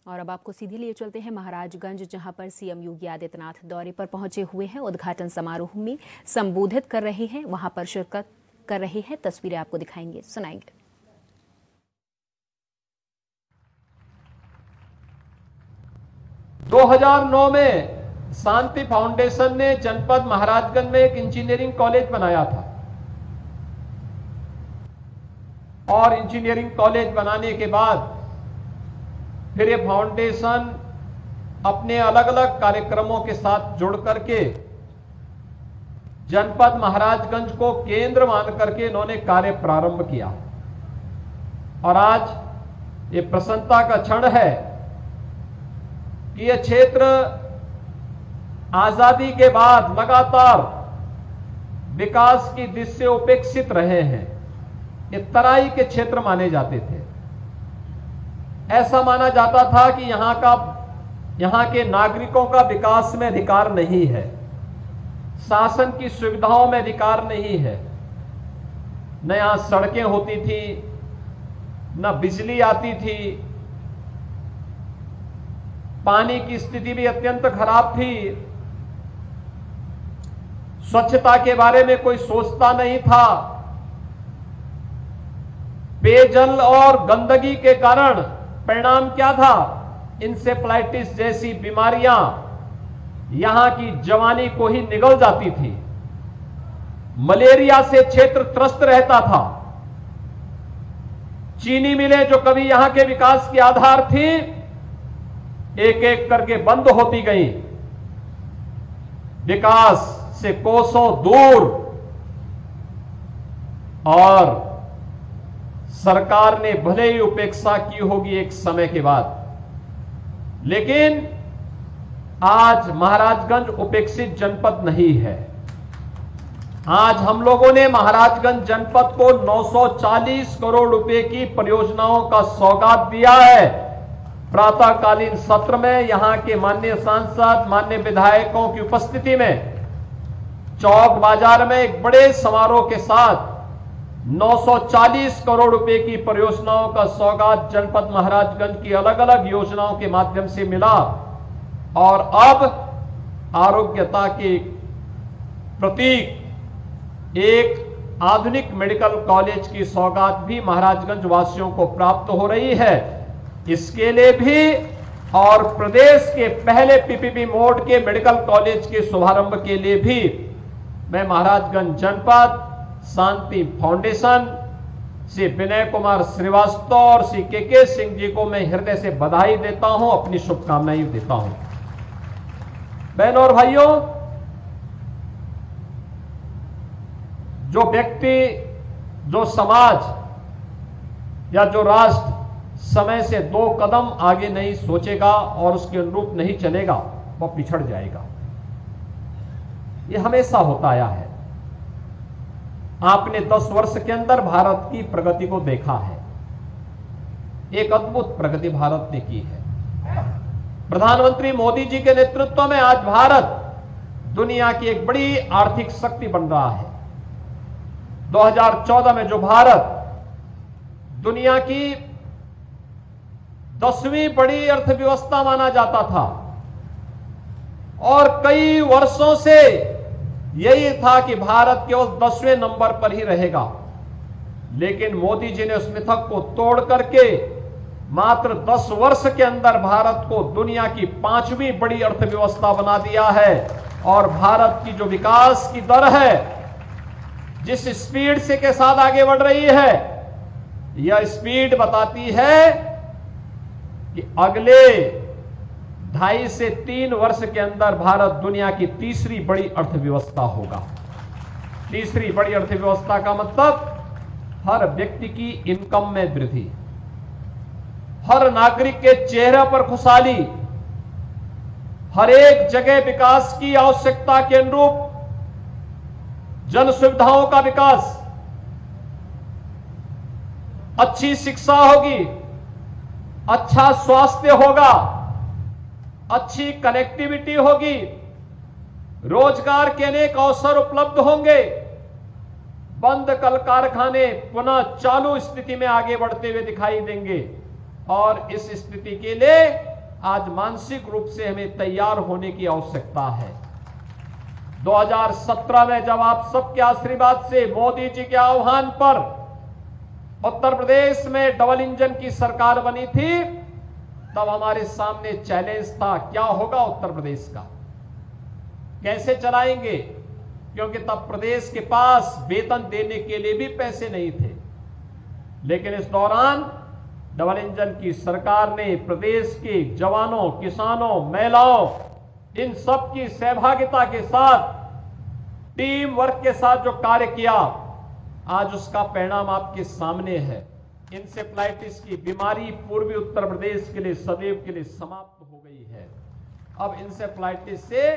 और अब आपको सीधे लिए चलते हैं महाराजगंज, जहां पर सीएम योगी आदित्यनाथ दौरे पर पहुंचे हुए हैं। उद्घाटन समारोह में संबोधित कर रहे हैं, वहां पर शिरकत कर रहे हैं। तस्वीरें आपको दिखाएंगे, सुनाएंगे। 2009 में शांति फाउंडेशन ने जनपद महाराजगंज में एक इंजीनियरिंग कॉलेज बनाया था और इंजीनियरिंग कॉलेज बनाने के बाद फिर ये फाउंडेशन अपने अलग अलग कार्यक्रमों के साथ जुड़ करके जनपद महाराजगंज को केंद्र मान करके इन्होंने कार्य प्रारंभ किया। और आज ये प्रसन्नता का क्षण है कि यह क्षेत्र आजादी के बाद लगातार विकास की दृष्टि से उपेक्षित रहे हैं। ये तराई के क्षेत्र माने जाते थे। ऐसा माना जाता था कि यहां के नागरिकों का विकास में अधिकार नहीं है, शासन की सुविधाओं में अधिकार नहीं है। न यहां सड़कें होती थी, न बिजली आती थी, पानी की स्थिति भी अत्यंत खराब थी, स्वच्छता के बारे में कोई सोचता नहीं था। पेयजल और गंदगी के कारण परिणाम क्या था? इंसेफ्लाइटिस जैसी बीमारियां यहां की जवानी को ही निगल जाती थी। मलेरिया से क्षेत्र त्रस्त रहता था। चीनी मिलें जो कभी यहां के विकास की आधार थी, एक एक करके बंद होती गई। विकास से कोसों दूर। और सरकार ने भले ही उपेक्षा की होगी एक समय के बाद, लेकिन आज महाराजगंज उपेक्षित जनपद नहीं है। आज हम लोगों ने महाराजगंज जनपद को 940 करोड़ रुपए की परियोजनाओं का सौगात दिया है। प्रातःकालीन सत्र में यहां के माननीय सांसद, माननीय विधायकों की उपस्थिति में चौक बाजार में एक बड़े समारोह के साथ 940 करोड़ रुपए की परियोजनाओं का सौगात जनपद महाराजगंज की अलग अलग योजनाओं के माध्यम से मिला। और अब आरोग्यता के प्रतीक एक आधुनिक मेडिकल कॉलेज की सौगात भी महाराजगंज वासियों को प्राप्त हो रही है। इसके लिए भी और प्रदेश के पहले पीपीपी मोड के मेडिकल कॉलेज के शुभारंभ के लिए भी मैं महाराजगंज जनपद शांति फाउंडेशन श्री विनय कुमार श्रीवास्तव और श्री के सिंह जी को मैं हृदय से बधाई देता हूं, अपनी शुभकामनाएं देता हूं। बहनों और भाइयों, जो व्यक्ति, जो समाज या जो राष्ट्र समय से 2 कदम आगे नहीं सोचेगा और उसके अनुरूप नहीं चलेगा, वह पिछड़ जाएगा। यह हमेशा होता आया है। आपने 10 वर्ष के अंदर भारत की प्रगति को देखा है। एक अद्भुत प्रगति भारत ने की है। प्रधानमंत्री मोदी जी के नेतृत्व में आज भारत दुनिया की एक बड़ी आर्थिक शक्ति बन रहा है। 2014 में जो भारत दुनिया की 10वीं बड़ी अर्थव्यवस्था माना जाता था और कई वर्षों से यही था कि भारत केवल 10वें नंबर पर ही रहेगा, लेकिन मोदी जी ने उस मिथक को तोड़ करके मात्र 10 वर्ष के अंदर भारत को दुनिया की 5वीं बड़ी अर्थव्यवस्था बना दिया है। और भारत की जो विकास की दर है, जिस स्पीड से के साथ आगे बढ़ रही है, यह स्पीड बताती है कि अगले 2.5 से 3 वर्ष के अंदर भारत दुनिया की तीसरी बड़ी अर्थव्यवस्था होगा। तीसरी बड़ी अर्थव्यवस्था का मतलब हर व्यक्ति की इनकम में वृद्धि, हर नागरिक के चेहरे पर खुशहाली, हर एक जगह विकास की आवश्यकता के अनुरूप जन सुविधाओं का विकास, अच्छी शिक्षा होगी, अच्छा स्वास्थ्य होगा, अच्छी कनेक्टिविटी होगी, रोजगार के अनेक अवसर उपलब्ध होंगे, बंद कल कारखाने पुनः चालू स्थिति में आगे बढ़ते हुए दिखाई देंगे। और इस स्थिति के लिए आज मानसिक रूप से हमें तैयार होने की आवश्यकता है। 2017 में जब आप सबके आशीर्वाद से मोदी जी के आह्वान पर उत्तर प्रदेश में डबल इंजन की सरकार बनी थी, तब हमारे सामने चैलेंज था क्या होगा उत्तर प्रदेश का, कैसे चलाएंगे, क्योंकि तब प्रदेश के पास वेतन देने के लिए भी पैसे नहीं थे। लेकिन इस दौरान डबल इंजन की सरकार ने प्रदेश के जवानों, किसानों, महिलाओं, इन सब की सहभागिता के साथ, टीम वर्क के साथ जो कार्य किया, आज उसका परिणाम आपके सामने है। इंसेफ्लाइटिस की बीमारी पूर्वी उत्तर प्रदेश के लिए सदैव के लिए समाप्त हो गई है। अब इंसेफ्लाइटिस से